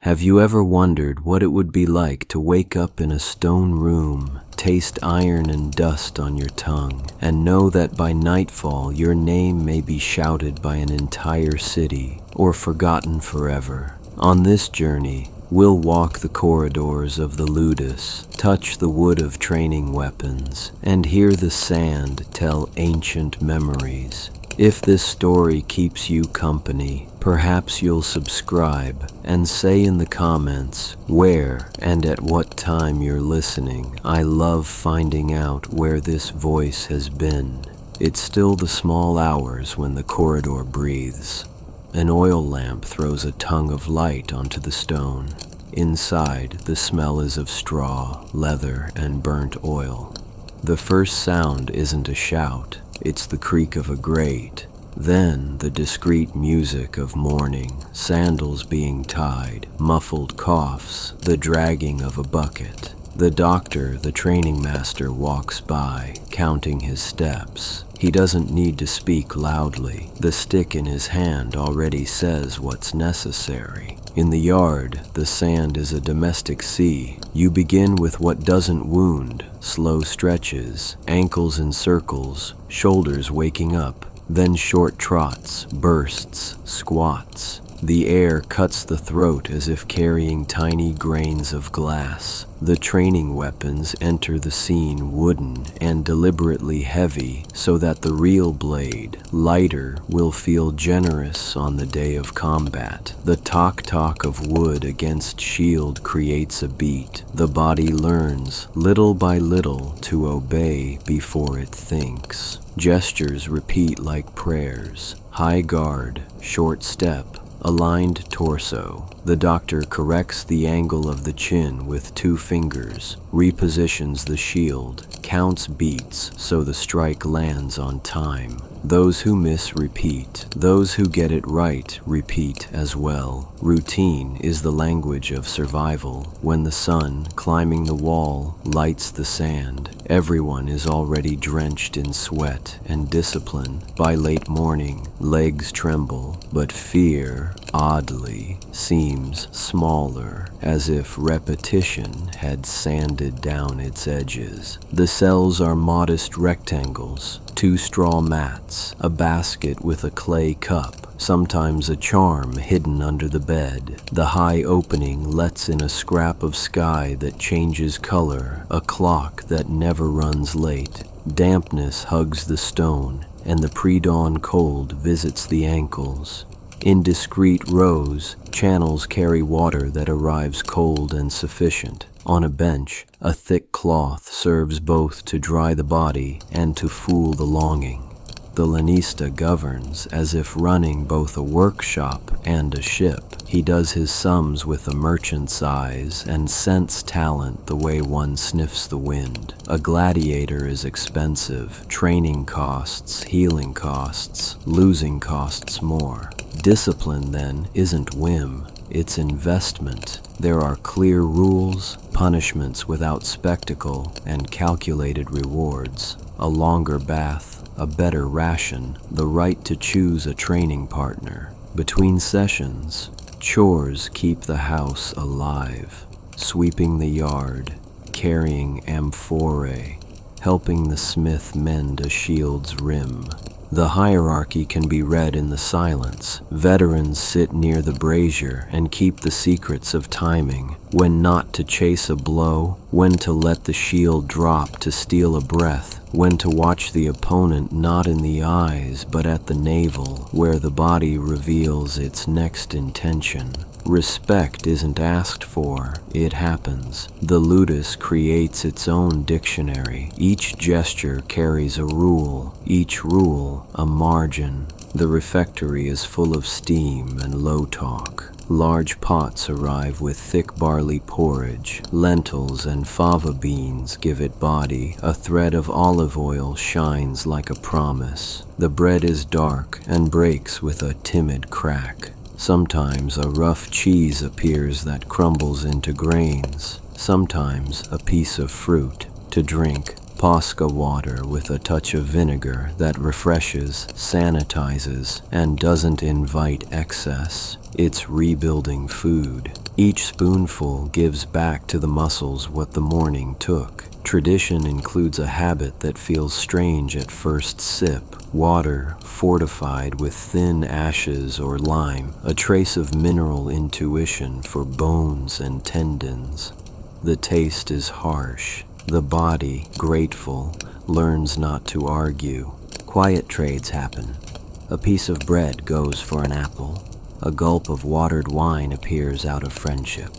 Have you ever wondered what it would be like to wake up in a stone room, taste iron and dust on your tongue, and know that by nightfall your name may be shouted by an entire city or forgotten forever? On this journey, we'll walk the corridors of the Ludus, touch the wood of training weapons, and hear the sand tell ancient memories. If this story keeps you company, perhaps you'll subscribe and say in the comments where and at what time you're listening. I love finding out where this voice has been. It's still the small hours when the corridor breathes. An oil lamp throws a tongue of light onto the stone. Inside, the smell is of straw, leather, and burnt oil. The first sound isn't a shout, it's the creak of a grate. Then the discreet music of morning, sandals being tied, muffled coughs, the dragging of a bucket. The doctor, the training master, walks by, counting his steps. He doesn't need to speak loudly. The stick in his hand already says what's necessary. In the yard, the sand is a domestic sea. You begin with what doesn't wound, slow stretches, ankles in circles, shoulders waking up, then short trots, bursts, squats. The air cuts the throat as if carrying tiny grains of glass. The training weapons enter the scene wooden and deliberately heavy so that the real blade, lighter, will feel generous on the day of combat. The tock-tock of wood against shield creates a beat. The body learns, little by little, to obey before it thinks. Gestures repeat like prayers. High guard, short step, aligned torso. The doctor corrects the angle of the chin with 2 fingers, repositions the shield, counts beats so the strike lands on time. Those who miss repeat. Those who get it right repeat as well. Routine is the language of survival. When the sun, climbing the wall, lights the sand, everyone is already drenched in sweat and discipline. By late morning, legs tremble, but fear, oddly, seems smaller, as if repetition had sanded down its edges. The cells are modest rectangles, 2 straw mats, a basket with a clay cup, sometimes a charm hidden under the bed. The high opening lets in a scrap of sky that changes color, a clock that never runs late. Dampness hugs the stone, and the pre-dawn cold visits the ankles. In discrete rows, channels carry water that arrives cold and sufficient. On a bench, a thick cloth serves both to dry the body and to fool the longing. The lanista governs as if running both a workshop and a ship. He does his sums with a merchant's eyes and scents talent the way one sniffs the wind. A gladiator is expensive. Training costs, healing costs, losing costs more. Discipline, then, isn't whim, it's investment. There are clear rules, punishments without spectacle, and calculated rewards. A longer bath, a better ration, the right to choose a training partner. Between sessions, chores keep the house alive. Sweeping the yard, carrying amphorae, helping the smith mend a shield's rim. The hierarchy can be read in the silence. Veterans sit near the brazier and keep the secrets of timing, when not to chase a blow, when to let the shield drop to steal a breath, when to watch the opponent not in the eyes but at the navel, where the body reveals its next intention. Respect isn't asked for, it happens. The ludus creates its own dictionary. Each gesture carries a rule, each rule a margin. The refectory is full of steam and low talk. Large pots arrive with thick barley porridge. Lentils and fava beans give it body. A thread of olive oil shines like a promise. The bread is dark and breaks with a timid crack. Sometimes a rough cheese appears that crumbles into grains. Sometimes a piece of fruit. To drink, Posca water with a touch of vinegar that refreshes, sanitizes, and doesn't invite excess. It's rebuilding food. Each spoonful gives back to the muscles what the morning took. Tradition includes a habit that feels strange at first sip. Water fortified with thin ashes or lime, a trace of mineral intuition for bones and tendons. The taste is harsh. The body, grateful, learns not to argue. Quiet trades happen. A piece of bread goes for an apple. A gulp of watered wine appears out of friendship.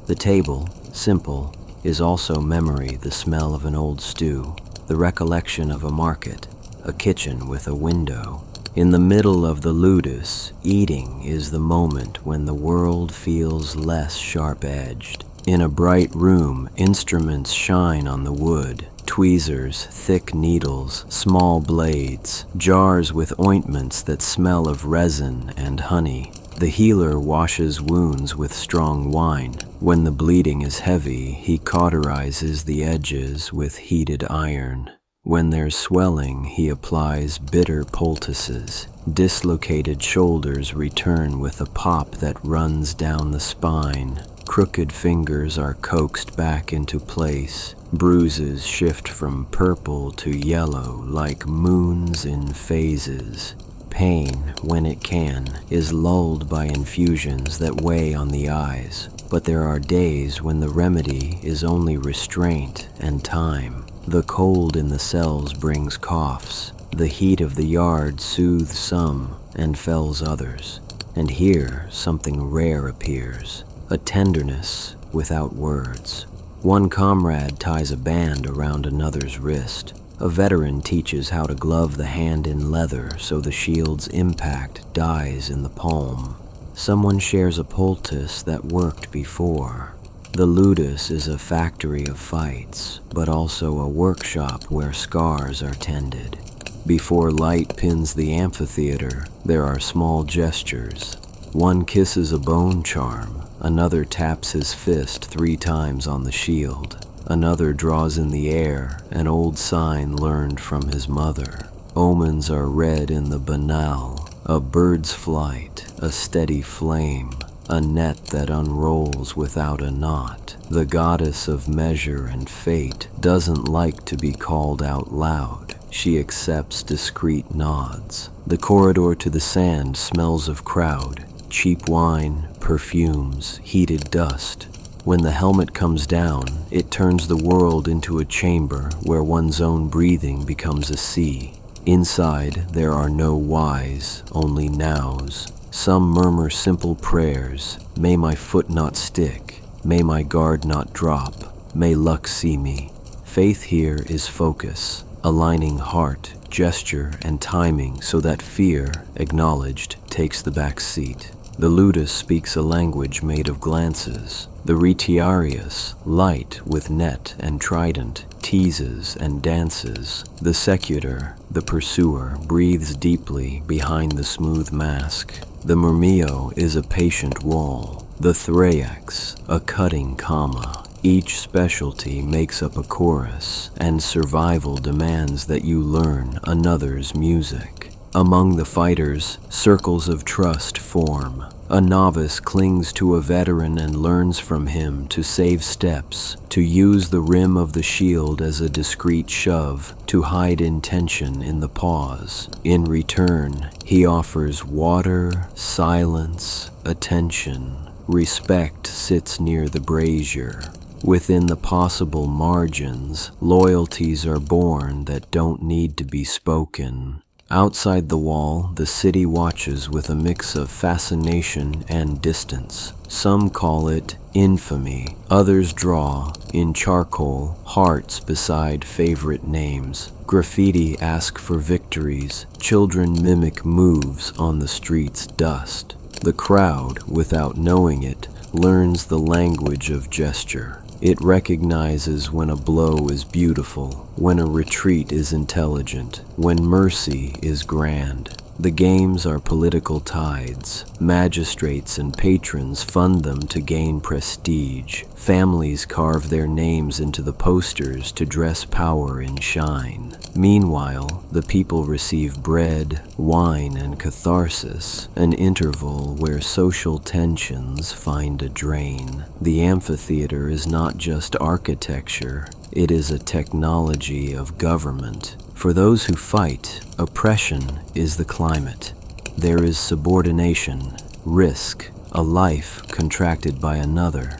The table, simple, is also memory, the smell of an old stew, the recollection of a market, a kitchen with a window. In the middle of the ludus, eating is the moment when the world feels less sharp-edged. In a bright room, instruments shine on the wood. Tweezers, thick needles, small blades, jars with ointments that smell of resin and honey. The healer washes wounds with strong wine. When the bleeding is heavy, he cauterizes the edges with heated iron. When there's swelling, he applies bitter poultices. Dislocated shoulders return with a pop that runs down the spine. Crooked fingers are coaxed back into place. Bruises shift from purple to yellow like moons in phases. Pain, when it can, is lulled by infusions that weigh on the eyes. But there are days when the remedy is only restraint and time. The cold in the cells brings coughs. The heat of the yard soothes some and fells others. And here something rare appears, a tenderness without words. One comrade ties a band around another's wrist. A veteran teaches how to glove the hand in leather so the shield's impact dies in the palm. Someone shares a poultice that worked before. The ludus is a factory of fights, but also a workshop where scars are tended. Before light pins the amphitheater, there are small gestures. One kisses a bone charm, another taps his fist 3 times on the shield. Another draws in the air, an old sign learned from his mother. Omens are read in the banal, a bird's flight, a steady flame, a net that unrolls without a knot. The goddess of measure and fate doesn't like to be called out loud. She accepts discreet nods. The corridor to the sand smells of crowd, cheap wine, perfumes, heated dust. When the helmet comes down, it turns the world into a chamber where one's own breathing becomes a sea. Inside, there are no whys, only nows. Some murmur simple prayers. May my foot not stick. May my guard not drop. May luck see me. Faith here is focus, aligning heart, gesture, and timing so that fear, acknowledged, takes the back seat. The ludus speaks a language made of glances. The retiarius, light with net and trident, teases and dances. The secutor, the pursuer, breathes deeply behind the smooth mask. The murmillo is a patient wall. The thrax, a cutting comma. Each specialty makes up a chorus, and survival demands that you learn another's music. Among the fighters, circles of trust form. A novice clings to a veteran and learns from him to save steps, to use the rim of the shield as a discreet shove, to hide intention in the pause. In return, he offers water, silence, attention. Respect sits near the brazier. Within the possible margins, loyalties are born that don't need to be spoken. Outside the wall, the city watches with a mix of fascination and distance. Some call it infamy. Others draw, in charcoal, hearts beside favorite names. Graffiti ask for victories. Children mimic moves on the street's dust. The crowd, without knowing it, learns the language of gesture. It recognizes when a blow is beautiful, when a retreat is intelligent, when mercy is grand. The games are political tides. Magistrates and patrons fund them to gain prestige. Families carve their names into the posters to dress power in shine. Meanwhile, the people receive bread, wine, and catharsis, an interval where social tensions find a drain. The amphitheater is not just architecture, it is a technology of government. For those who fight, oppression is the climate. There is subordination, risk, a life contracted by another.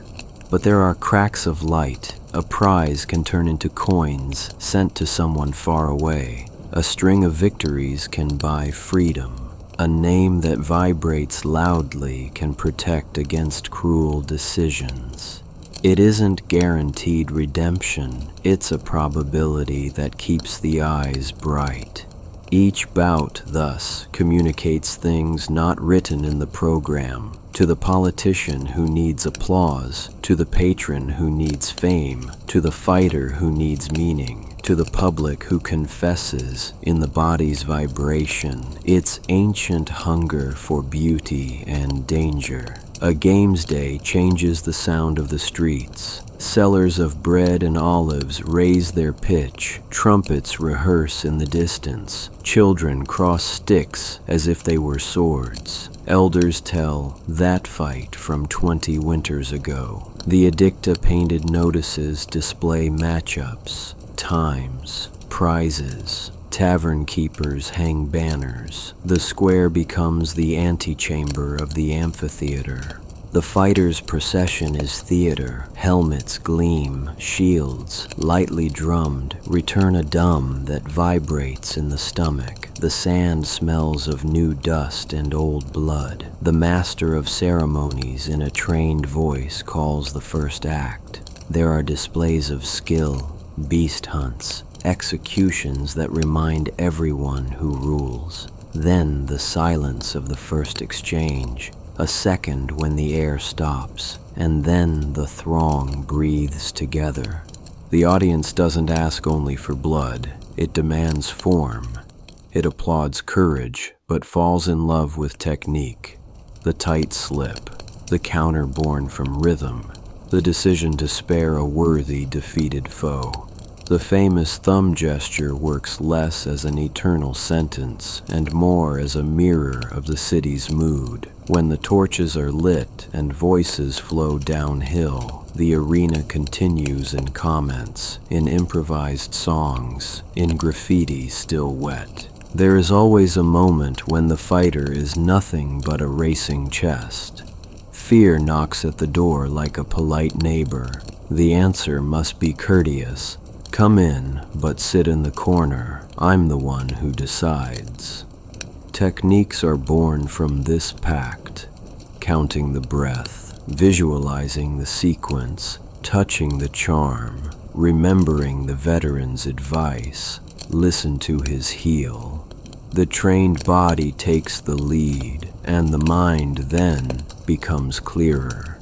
But there are cracks of light. A prize can turn into coins sent to someone far away. A string of victories can buy freedom. A name that vibrates loudly can protect against cruel decisions. It isn't guaranteed redemption, it's a probability that keeps the eyes bright. Each bout, thus, communicates things not written in the program. To the politician who needs applause, to the patron who needs fame, to the fighter who needs meaning, to the public who confesses in the body's vibration, its ancient hunger for beauty and danger. A games day changes the sound of the streets. Sellers of bread and olives raise their pitch. Trumpets rehearse in the distance. Children cross sticks as if they were swords. Elders tell that fight from 20 winters ago. The Edicta painted notices display matchups, times, prizes. Tavern keepers hang banners. The square becomes the antechamber of the amphitheater. The fighter's procession is theater. Helmets gleam, shields, lightly drummed, return a dum that vibrates in the stomach. The sand smells of new dust and old blood. The master of ceremonies in a trained voice calls the first act. There are displays of skill, beast hunts, executions that remind everyone who rules. Then the silence of the first exchange, a second when the air stops, and then the throng breathes together. The audience doesn't ask only for blood, it demands form. It applauds courage, but falls in love with technique. The tight slip, the counter born from rhythm, the decision to spare a worthy defeated foe. The famous thumb gesture works less as an eternal sentence and more as a mirror of the city's mood. When the torches are lit and voices flow downhill, the arena continues in comments, in improvised songs, in graffiti still wet. There is always a moment when the fighter is nothing but a racing chest. Fear knocks at the door like a polite neighbor. The answer must be courteous. Come in, but sit in the corner. I'm the one who decides. Techniques are born from this pact, counting the breath, visualizing the sequence, touching the charm, remembering the veteran's advice. Listen to his heel. The trained body takes the lead, and the mind then becomes clearer.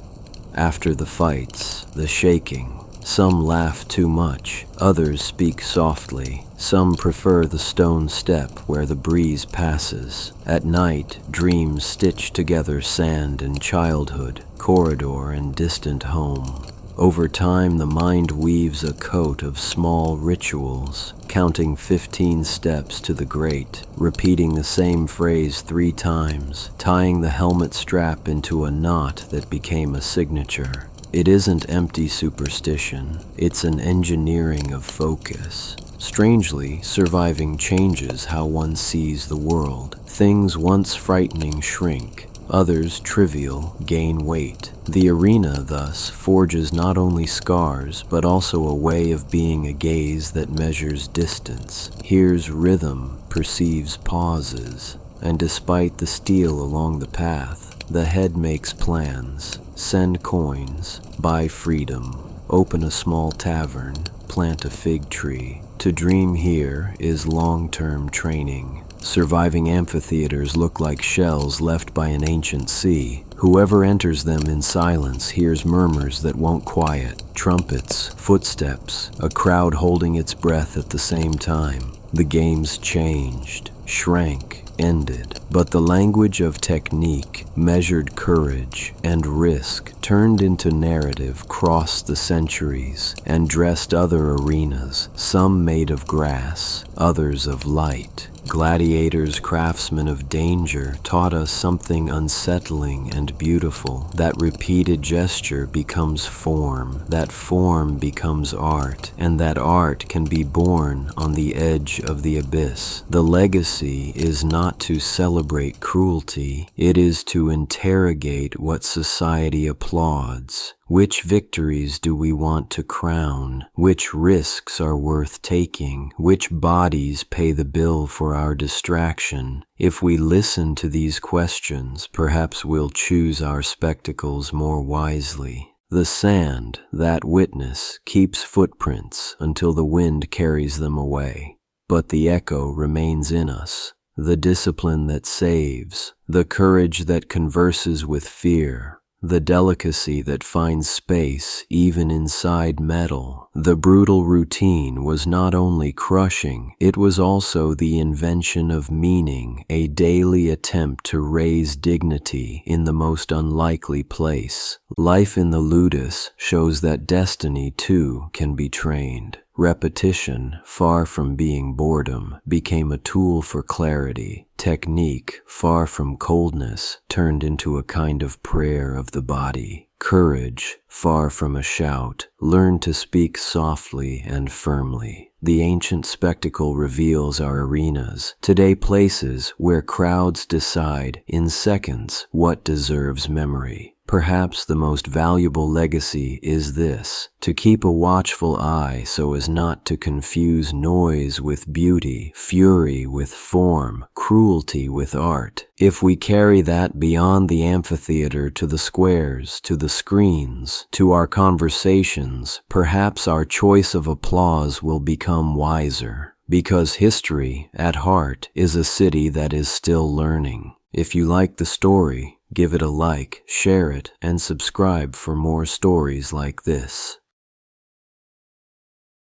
After the fights, the shaking, some laugh too much, others speak softly. Some prefer the stone step where the breeze passes. At night, dreams stitch together sand and childhood, corridor and distant home. Over time, the mind weaves a coat of small rituals, counting 15 steps to the great, repeating the same phrase 3 times, tying the helmet strap into a knot that became a signature. It isn't empty superstition, it's an engineering of focus. Strangely, surviving changes how one sees the world. Things once frightening shrink, others trivial gain weight. The arena, thus, forges not only scars, but also a way of being, a gaze that measures distance, hears rhythm, perceives pauses, and despite the steel along the path, the head makes plans. Send coins, buy freedom, open a small tavern, plant a fig tree. To dream here is long-term training. Surviving amphitheaters look like shells left by an ancient sea. Whoever enters them in silence hears murmurs that won't quiet, trumpets, footsteps, a crowd holding its breath at the same time. The games changed, shrank, ended, but the language of technique, measured courage, and risk turned into narrative crossed the centuries and dressed other arenas, some made of grass, others of light. Gladiators, craftsmen of danger, taught us something unsettling and beautiful. That repeated gesture becomes form, that form becomes art, and that art can be born on the edge of the abyss. The legacy is not to celebrate cruelty, it is to interrogate what society applauds. Which victories do we want to crown? Which risks are worth taking? Which bodies pay the bill for our distraction? If we listen to these questions, perhaps we'll choose our spectacles more wisely. The sand, that witness, keeps footprints until the wind carries them away. But the echo remains in us. The discipline that saves, the courage that converses with fear, the delicacy that finds space even inside metal. The brutal routine was not only crushing, it was also the invention of meaning, a daily attempt to raise dignity in the most unlikely place. Life in the ludus shows that destiny, too, can be trained. Repetition, far from being boredom, became a tool for clarity. Technique, far from coldness, turned into a kind of prayer of the body. Courage, far from a shout, learned to speak softly and firmly. The ancient spectacle reveals our arenas, today places where crowds decide in seconds what deserves memory. Perhaps the most valuable legacy is this: to keep a watchful eye so as not to confuse noise with beauty, fury with form, cruelty with art. If we carry that beyond the amphitheater to the squares, to the screens, to our conversations, perhaps our choice of applause will become wiser. Because history, at heart, is a city that is still learning. If you like the story, give it a like, share it, and subscribe for more stories like this.